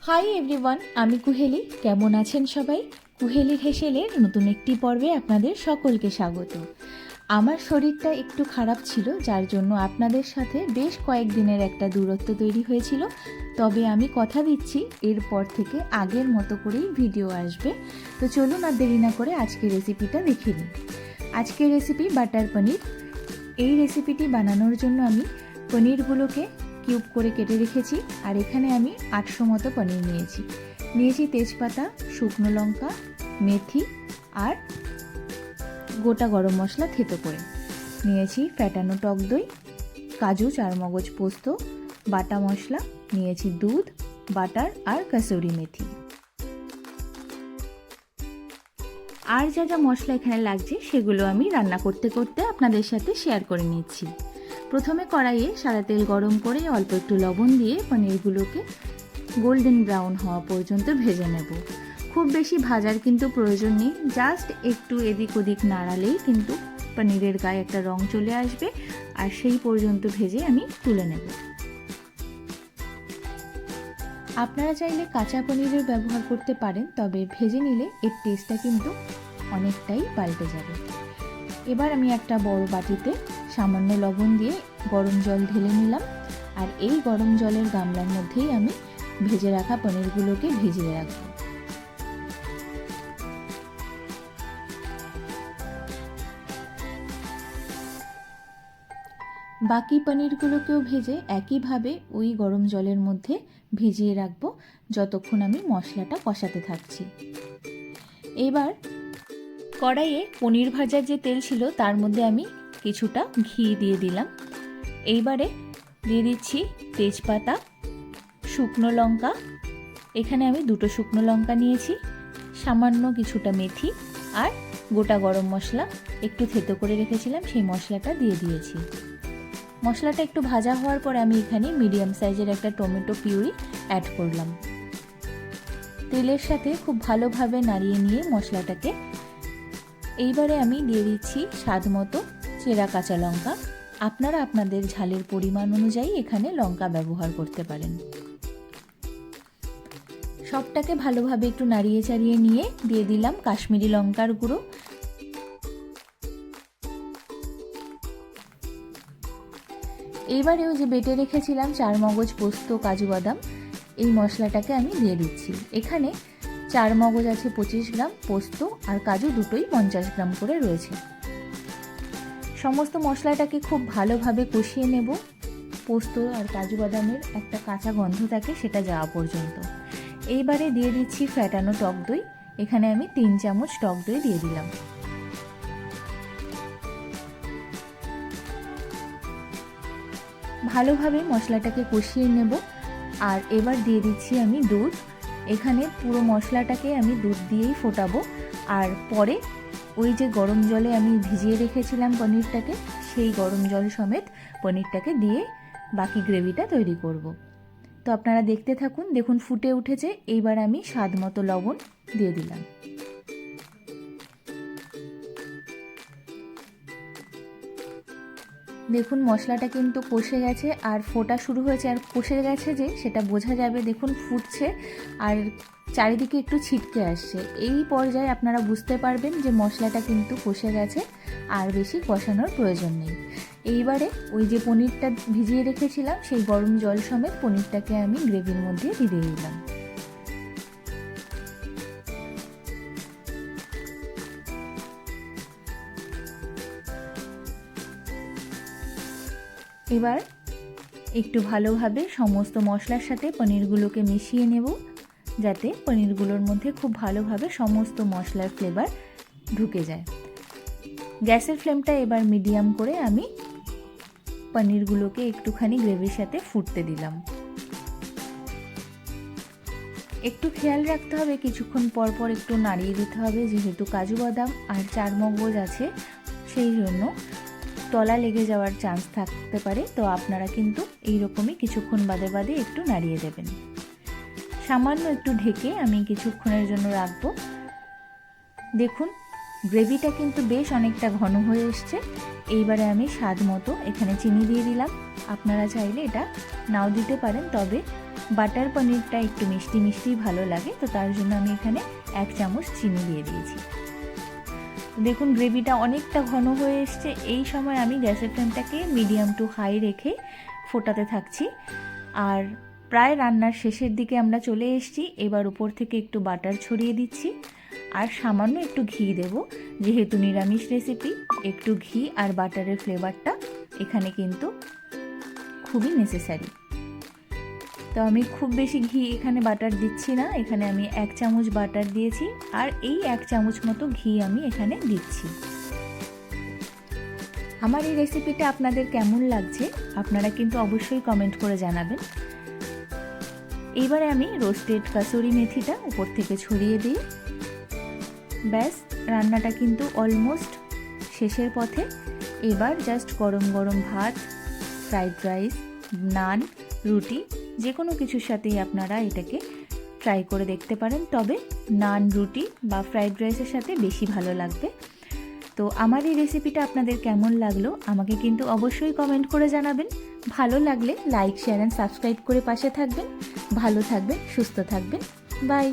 Hi everyone, আমি কুহেলি। কেমন আছেন সবাই? কুহেলির হেসেলের নতুন একটি পর্বে আপনাদের সকলকে স্বাগত। আমার শরীরটা একটু খারাপ ছিল, যার জন্য আপনাদের সাথে বেশ কয়েকদিনের একটা দূরত্ব তৈরি হয়েছিল। তবে আমি কথা দিচ্ছি এরপর থেকে আগের মতো করেই ভিডিও আসবে। তো চলুন আর দেরি না করে আজকের রেসিপিটা দেখে নিই। আজকের রেসিপি বাটার পনির। এই রেসিপিটি বানানোর জন্য আমি পনিরগুলোকে কিউব করে কেটে রেখেছি। আর এখানে আমি 800 মতো পনির নিয়েছি তেজপাতা, শুকনো লঙ্কা, মেথি আর গোটা গরম মশলা থেতো করে নিয়েছি। ফ্যাটানো টক দই, কাজু, চারমগজ, পোস্ত, বাটা মশলা নিয়েছি, দুধ, বাটার আর কাসুরি মেথি। আর যা যা মশলা এখানে লাগছে সেগুলো আমি রান্না করতে করতে আপনাদের সাথে শেয়ার করে নিচ্ছি। প্রথমে কড়াইয়ে সাদা তেল গরম করে অল্প একটু লবণ দিয়ে পনিরগুলোকে গোল্ডেন ব্রাউন হওয়া পর্যন্ত ভেজে নেব। খুব বেশি ভাজার কিন্তু প্রয়োজন নেই, জাস্ট একটু এদিক ওদিক নাড়ালেই কিন্তু পনিরের গায়ে একটা রং চলে আসবে। আর সেই পর্যন্ত ভেজে আমি তুলে নেব। আপনারা চাইলে কাঁচা পনিরের ব্যবহার করতে পারেন, তবে ভেজে নিলে এর টেস্টটা কিন্তু অনেকটাই পাল্টে যাবে। এবার আমি একটা বড় বাটিতে সামান্য লবণ দিয়ে গরম জল ঢেলে নিলাম। আর এই গরম জলের গামলার মধ্যেই আমি ভেজে রাখা পনিরগুলোকে ভিজিয়ে রাখবো। বাকি পনিরগুলোকেও ভেজে একইভাবে ওই গরম জলের মধ্যে ভিজিয়ে রাখবো যতক্ষণ আমি মশলাটা কষাতে থাকছি। এবার কড়াইয়ে পনির ভাজার যে তেল ছিল তার মধ্যে আমি কিছুটা ঘি দিয়ে দিলাম। এইবারে দিয়ে দিচ্ছি তেজপাতা, শুকনো লঙ্কা, এখানে আমি 2টো শুকনো লঙ্কা নিয়েছি, সামান্য কিছুটা মেথি আর গোটা গরম মশলা একটু থেতো করে রেখেছিলাম, সেই মশলাটা দিয়ে দিয়েছি। মশলাটা একটু ভাজা হওয়ার পরে আমি এখানে মিডিয়াম সাইজের একটা টমেটো পিউরি অ্যাড করলাম। তেলের সাথে খুব ভালোভাবে নাড়িয়ে নিয়ে মশলাটাকে এইবারে আমি দিয়ে দিচ্ছি স্বাদ মতো চেরা কাঁচা লঙ্কা। আপনারা আপনাদের ঝালের পরিমাণ অনুযায়ী এখানে লঙ্কা ব্যবহার করতে পারেন। সবটাকে ভালোভাবে একটু নাড়িয়ে চাড়িয়ে নিয়ে দিয়ে দিলাম কাশ্মীরি লঙ্কার গুঁড়ো। এইবারেও যে বেটে রেখেছিলাম চারমগজ, পোস্ত, কাজু, বাদাম, এই মশলাটাকে আমি দিয়ে দিচ্ছি। এখানে চারমগজ আছে 25 গ্রাম, পোস্ত আর কাজু দুটোই 50 গ্রাম করে রয়েছে। সমস্ত মশলাটাকে খুব ভালোভাবে কষিয়ে নেব। পোস্ত আর কাজু বাদামের একটা কাঁচা গন্ধ থাকে, সেটা যাওয়া পর্যন্ত। এইবারে দিয়ে দিচ্ছি ফ্যাটানো টক দই। এখানে আমি 3 চামচ টক দই দিয়ে দিলাম। ভালোভাবে মশলাটাকে কষিয়ে নেব। আর এবার দিয়ে দিচ্ছি আমি দুধ। এখানে পুরো মশলাটাকে আমি দুধ দিয়েই ফোটাবো। আর পরে ওই যে গরম জলে আমি ভিজিয়ে রেখেছিলাম পনিরটাকে, সেই গরম জল সমেত পনিরটাকে দিয়ে বাকি গ্রেভিটা তৈরি করব। তো আপনারা দেখতে থাকুন। দেখুন ফুটে উঠেছে। এইবার আমি স্বাদ মতো লবণ দিয়ে দিলাম। দেখুন মশলাটা কিন্তু কষে গেছে আর ফোটা শুরু হয়েছে, আর কষে গেছে যে সেটা বোঝা যাবে। দেখুন ফুটছে আর চারিদিকে একটু ছিটকে আসছে। এই পর্যায়ে আপনারা বুঝতে পারবেন যে মশলাটা কিন্তু কষে গেছে আর বেশি কষানোর প্রয়োজন নেই। এইবারে ওই যে পনিরটা ভিজিয়ে রেখেছিলাম সেই গরম জল সমেত পনিরটাকে আমি গ্রেভির মধ্যে দিয়ে দিলাম। এবার একটু ভালোভাবে সমস্ত মশলার সাথে পনিরগুলোকে মিশিয়ে নেব, যাতে পনিরগুলোর মধ্যে খুব ভালোভাবে সমস্ত মশলার ফ্লেভার ঢুকে যায়। গ্যাসের ফ্লেমটা এবার মিডিয়াম করে আমি পনিরগুলোকে একটুখানি গ্রেভির সাথে ফুটতে দিলাম। একটু খেয়াল রাখতে হবে, কিছুক্ষণ পর পর একটু নাড়িয়ে দিতে হবে, যেহেতু কাজু বাদাম আর চারমগজ আছে সেই জন্য তলা লেগে যাওয়ার চান্স থাকতে পারে। তো আপনারা কিন্তু এইরকমই কিছুক্ষণ বাদে বাদে একটু নাড়িয়ে দেবেন। সামান্য একটু ঢেকে আমি কিছুক্ষণের জন্য রাখবো। দেখুন গ্রেভিটা কিন্তু বেশ অনেকটা ঘন হয়ে এসছে। এইবারে আমি স্বাদ মতো এখানে চিনি দিয়ে দিলাম। আপনারা চাইলে এটা নাও দিতে পারেন, তবে বাটার পনিরটা একটু মিষ্টি মিষ্টি ভালো লাগে, তো তার জন্য আমি এখানে 1 চামচ চিনি দিয়ে দিয়েছি। দেখুন গ্রেভিটা অনেকটা ঘন হয়ে এসছে। এই সময় আমি গ্যাসের ফ্লেমটাকে মিডিয়াম টু হাই রেখে ফোটাতে থাকছি। আর প্রায় রান্নার শেষের দিকে আমরা চলে এসেছি। এবার উপর থেকে একটু বাটার ছড়িয়ে দিচ্ছি আর সামান্য একটু ঘি দেব, যেহেতু নিরামিষ রেসিপি একটু ঘি আর বাটারের ফ্লেভারটা এখানে কিন্তু খুবই নেসেসারি। তো আমি খুব বেশি ঘি এখানে বাটার দিচ্ছি না, এখানে আমি 1 চামচ বাটার দিয়েছি আর এই 1 চামচ মতো ঘি আমি এখানে দিচ্ছি। আমার এই রেসিপিটা আপনাদের কেমন লাগছে আপনারা কিন্তু অবশ্যই কমেন্ট করে জানাবেন। এইবারে আমি রোস্টেড কাসুরি মেথিটা উপর থেকে ছড়িয়ে দিই। ব্যাস, রান্নাটা কিন্তু অলমোস্ট শেষের পথে। এবার জাস্ট গরম গরম ভাত, ফ্রাইড রাইস, নান, রুটি যে কোনো কিছুর সাথেই আপনারা এটাকে ট্রাই করে দেখতে পারেন, তবে নান, রুটি বা ফ্রাইড রাইসের সাথে বেশি ভালো লাগবে। তো আমার এই রেসিপিটা আপনাদের কেমন লাগলো আমাকে কিন্তু অবশ্যই কমেন্ট করে জানাবেন। ভালো লাগলে লাইক, শেয়ার অ্যান্ড সাবস্ক্রাইব করে পাশে থাকবেন। ভালো থাকবেন, সুস্থ থাকবেন। বাই।